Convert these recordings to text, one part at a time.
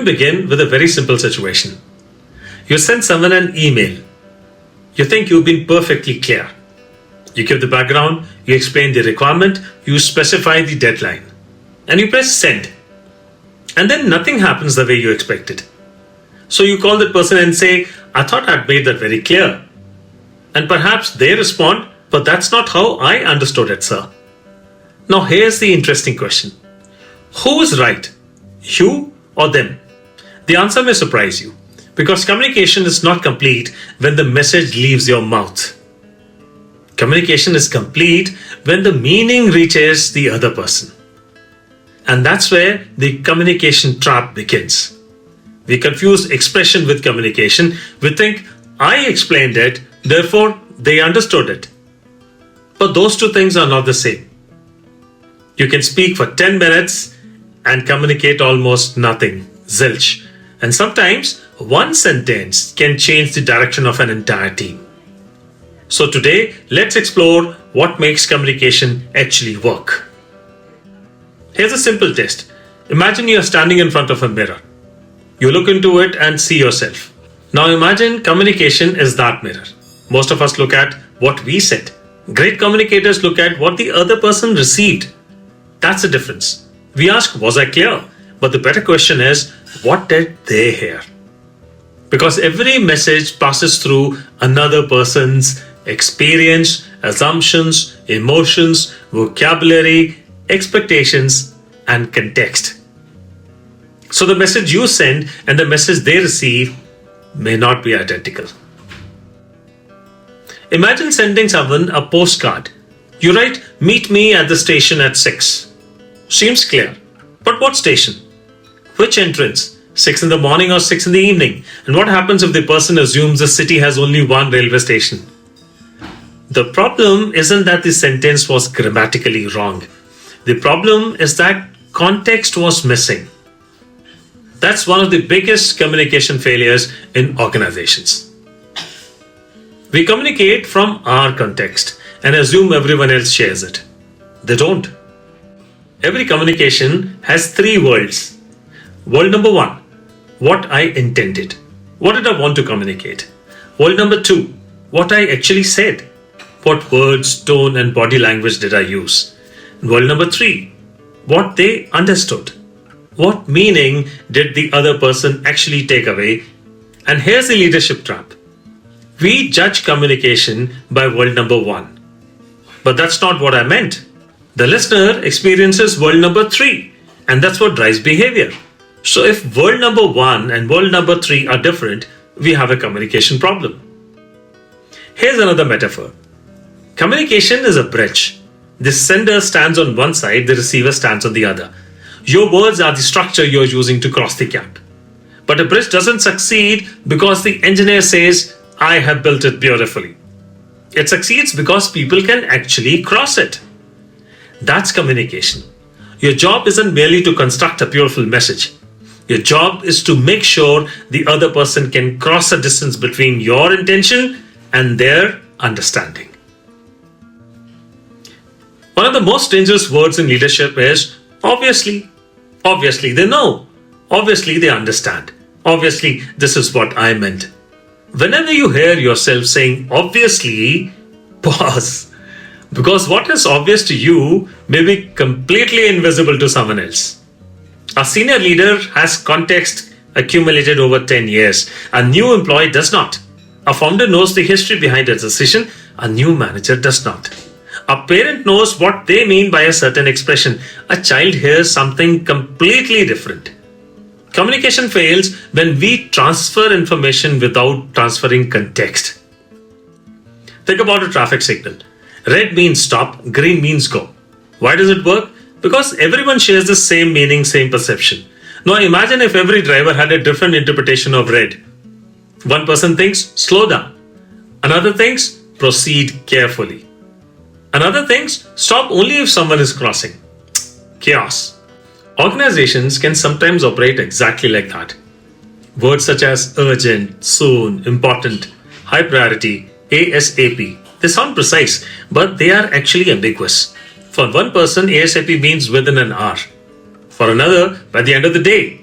me begin with a very simple situation. You send someone an email. You think you've been perfectly clear. You give the background, you explain the requirement, you specify the deadline, and you press send. And then nothing happens the way you expected. So you call that person and say, I thought I'd made that very clear. And perhaps they respond, but that's not how I understood it, sir. Now here's the interesting question. Who is right? You or them? The answer may surprise you, because communication is not complete when the message leaves your mouth. Communication is complete when the meaning reaches the other person. And that's where the communication trap begins. We confuse expression with communication. We think, I explained it, therefore they understood it. But those two things are not the same. You can speak for 10 minutes and communicate almost nothing, zilch. And sometimes one sentence can change the direction of an entire team. So today, let's explore what makes communication actually work. Here's a simple test. Imagine you are standing in front of a mirror. You look into it and see yourself. Now imagine communication is that mirror. Most of us look at what we said. Great communicators look at what the other person received. That's the difference. We ask, was I clear? But the better question is, what did they hear? Because every message passes through another person's experience, assumptions, emotions, vocabulary, expectations, and context. So the message you send and the message they receive may not be identical. Imagine sending someone a postcard. You write, meet me at the station at 6. Seems clear. But what station? Which entrance? 6 in the morning or 6 in the evening? And what happens if the person assumes the city has only one railway station? The problem isn't that the sentence was grammatically wrong. The problem is that context was missing. That's one of the biggest communication failures in organizations. We communicate from our context and assume everyone else shares it. They don't. Every communication has 3 worlds. World number 1, what I intended. What did I want to communicate? World number 2, what I actually said. What words, tone, and body language did I use? And world number 3, what they understood. What meaning did the other person actually take away? And here's the leadership trap. We judge communication by world number 1. But that's not what I meant. The listener experiences world number 3, and that's what drives behavior. So if world number 1 and world number 3 are different, we have a communication problem. Here's another metaphor. Communication is a bridge. The sender stands on one side, the receiver stands on the other. Your words are the structure you're using to cross the gap. But a bridge doesn't succeed because the engineer says, I have built it beautifully. It succeeds because people can actually cross it. That's communication. Your job isn't merely to construct a beautiful message. Your job is to make sure the other person can cross a distance between your intention and their understanding. One of the most dangerous words in leadership is obviously. Obviously they know. Obviously they understand. Obviously this is what I meant. Whenever you hear yourself saying obviously, pause. Because what is obvious to you may be completely invisible to someone else. A senior leader has context accumulated over 10 years. A new employee does not. A founder knows the history behind a decision. A new manager does not. A parent knows what they mean by a certain expression. A child hears something completely different. Communication fails when we transfer information without transferring context. Think about a traffic signal. Red means stop, green means go. Why does it work? Because everyone shares the same meaning, same perception. Now imagine if every driver had a different interpretation of red. One person thinks, slow down. Another thinks, proceed carefully. Another thinks, stop only if someone is crossing. Chaos. Organizations can sometimes operate exactly like that. Words such as urgent, soon, important, high priority, ASAP, they sound precise, but they are actually ambiguous. For one person, ASAP means within an hour. For another, by the end of the day.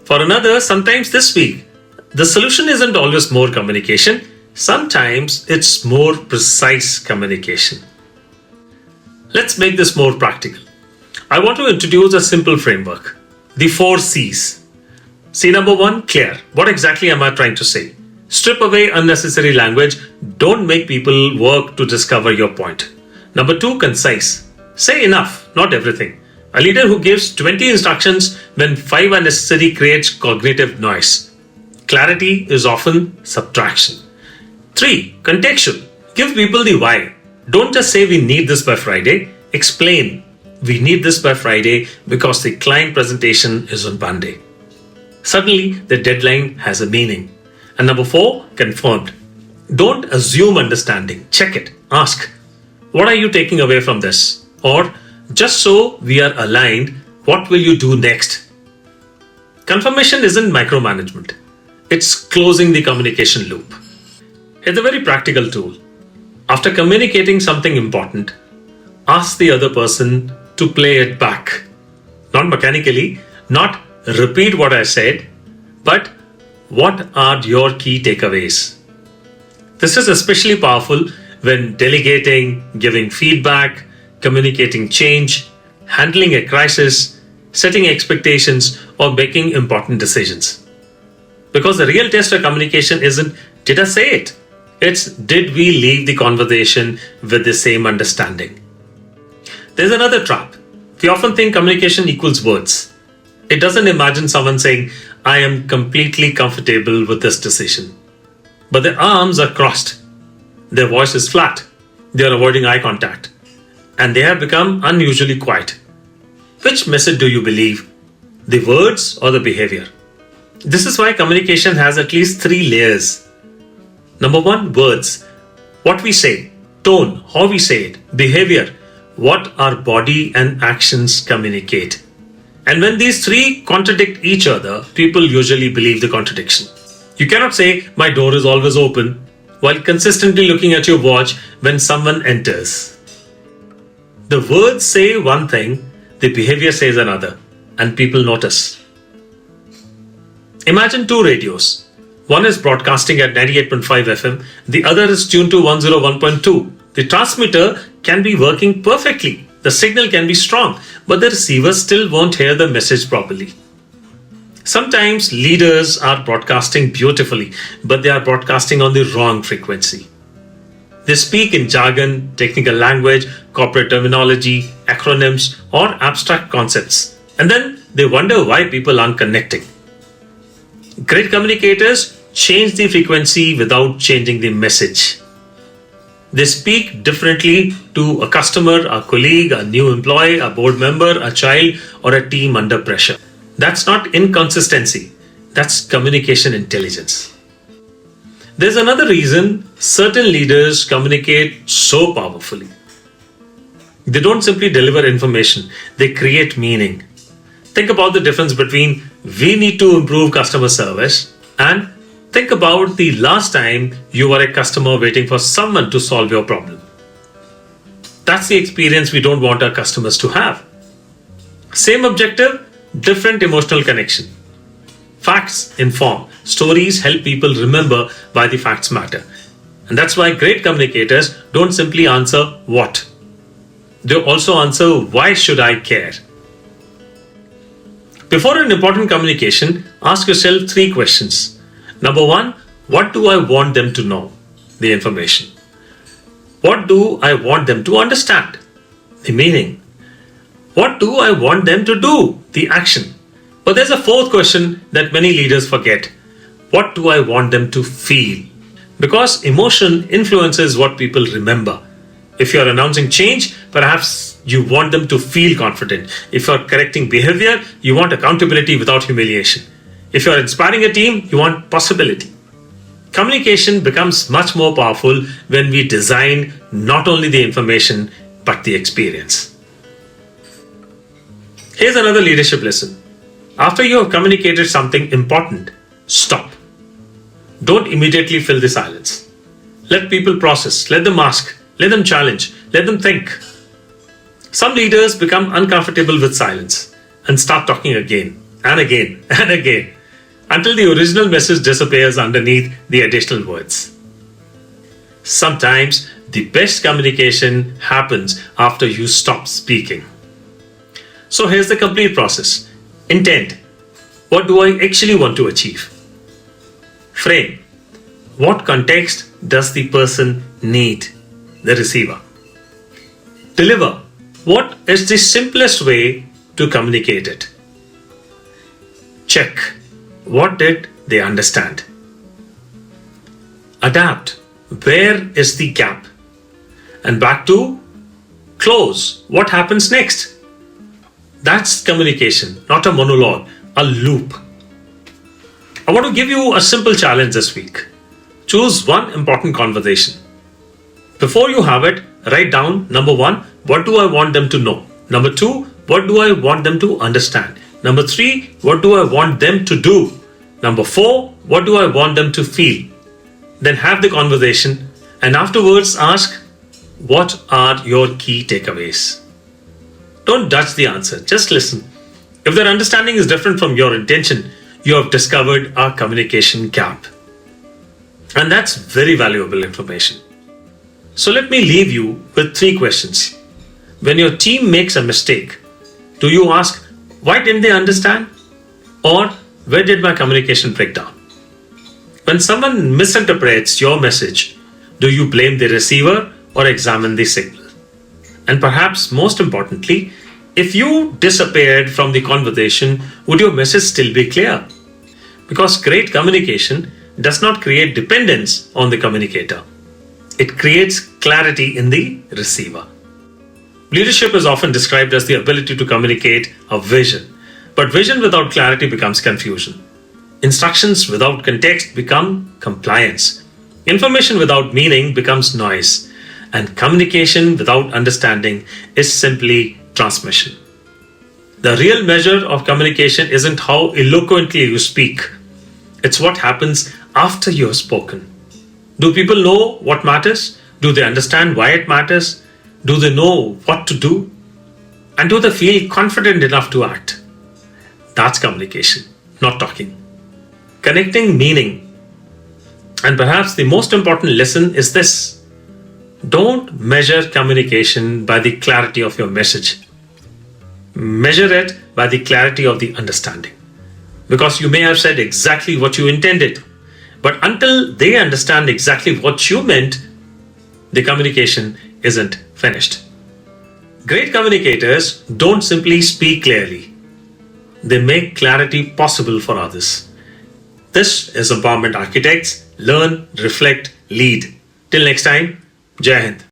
For another, sometimes this week, the solution isn't always more communication. Sometimes it's more precise communication. Let's make this more practical. I want to introduce a simple framework. The 4 C's. C number 1, clear. What exactly am I trying to say? Strip away unnecessary language. Don't make people work to discover your point. Number 2, concise. Say enough, not everything. A leader who gives 20 instructions when 5 are necessary creates cognitive noise. Clarity is often subtraction. 3, contextual. Give people the why. Don't just say we need this by Friday. Explain. We need this by Friday because the client presentation is on Monday. Suddenly, the deadline has a meaning. And number 4, confirmed. Don't assume understanding. Check it. Ask. What are you taking away from this? Or, just so we are aligned, what will you do next? Confirmation isn't micromanagement. It's closing the communication loop. It's a very practical tool. After communicating something important, ask the other person to play it back. Not mechanically, not repeat what I said, but what are your key takeaways? This is especially powerful when delegating, giving feedback, communicating change, handling a crisis, setting expectations, or making important decisions. Because the real test of communication isn't, did I say it? It's, did we leave the conversation with the same understanding? There's another trap. We often think communication equals words. It doesn't imagine someone saying, I am completely comfortable with this decision. But their arms are crossed. Their voice is flat. They are avoiding eye contact. And they have become unusually quiet. Which message do you believe? The words or the behavior? This is why communication has at least 3 layers. Number 1, words. What we say. Tone, how we say it. Behavior, what our body and actions communicate. And when these 3 contradict each other, people usually believe the contradiction. You cannot say, my door is always open, while consistently looking at your watch when someone enters. The words say one thing, the behavior says another, and people notice. Imagine 2 radios. One is broadcasting at 98.5 FM, the other is tuned to 101.2. The transmitter can be working perfectly. The signal can be strong, but the receiver still won't hear the message properly. Sometimes leaders are broadcasting beautifully, but they are broadcasting on the wrong frequency. They speak in jargon, technical language, corporate terminology, acronyms, or abstract concepts. And then they wonder why people aren't connecting. Great communicators change the frequency without changing the message. They speak differently to a customer, a colleague, a new employee, a board member, a child, or a team under pressure. That's not inconsistency. That's communication intelligence. There's another reason certain leaders communicate so powerfully. They don't simply deliver information, they create meaning. Think about the difference between we need to improve customer service and think about the last time you were a customer waiting for someone to solve your problem. That's the experience we don't want our customers to have. Same objective, different emotional connection. Facts inform. Stories help people remember why the facts matter. And that's why great communicators don't simply answer what. They also answer why should I care. Before an important communication, ask yourself 3 questions. Number 1, what do I want them to know? The information. What do I want them to understand? The meaning. What do I want them to do? The action. But there's a 4th question that many leaders forget. What do I want them to feel? Because emotion influences what people remember. If you're announcing change, perhaps you want them to feel confident. If you're correcting behavior, you want accountability without humiliation. If you're inspiring a team, you want possibility. Communication becomes much more powerful when we design not only the information, but the experience. Here's another leadership lesson. After you have communicated something important, stop. Don't immediately fill the silence. Let people process, let them ask, let them challenge, let them think. Some leaders become uncomfortable with silence and start talking again and again and again. until the original message disappears underneath the additional words. Sometimes the best communication happens after you stop speaking. So here's the complete process. Intent. What do I actually want to achieve? Frame. What context does the person need? The receiver. Deliver. What is the simplest way to communicate it? Check. What did they understand? Adapt. Where is the gap? And back to close. What happens next? That's communication, not a monologue, a loop. I want to give you a simple challenge this week. Choose one important conversation. Before you have it, write down number 1, what do I want them to know? Number 2, what do I want them to understand? Number 3, what do I want them to do? Number 4, what do I want them to feel? Then have the conversation and afterwards ask, what are your key takeaways? Don't judge the answer, just listen. If their understanding is different from your intention, you have discovered a communication gap. And that's very valuable information. So let me leave you with 3 questions. When your team makes a mistake, do you ask, why didn't they understand? Or where did my communication break down? When someone misinterprets your message, do you blame the receiver or examine the signal? And perhaps most importantly, if you disappeared from the conversation, would your message still be clear? Because great communication does not create dependence on the communicator. It creates clarity in the receiver. Leadership is often described as the ability to communicate a vision, but vision without clarity becomes confusion. Instructions without context become compliance. Information without meaning becomes noise. And communication without understanding is simply transmission. The real measure of communication isn't how eloquently you speak. It's what happens after you have spoken. Do people know what matters? Do they understand why it matters? Do they know what to do? And do they feel confident enough to act? That's communication, not talking. Connecting meaning. And perhaps the most important lesson is this. Don't measure communication by the clarity of your message. Measure it by the clarity of the understanding. Because you may have said exactly what you intended, but until they understand exactly what you meant, the communication isn't finished. Great communicators don't simply speak clearly. They make clarity possible for others. This is Empowerment Architects. Learn, reflect, lead. Till next time, Jai Hind.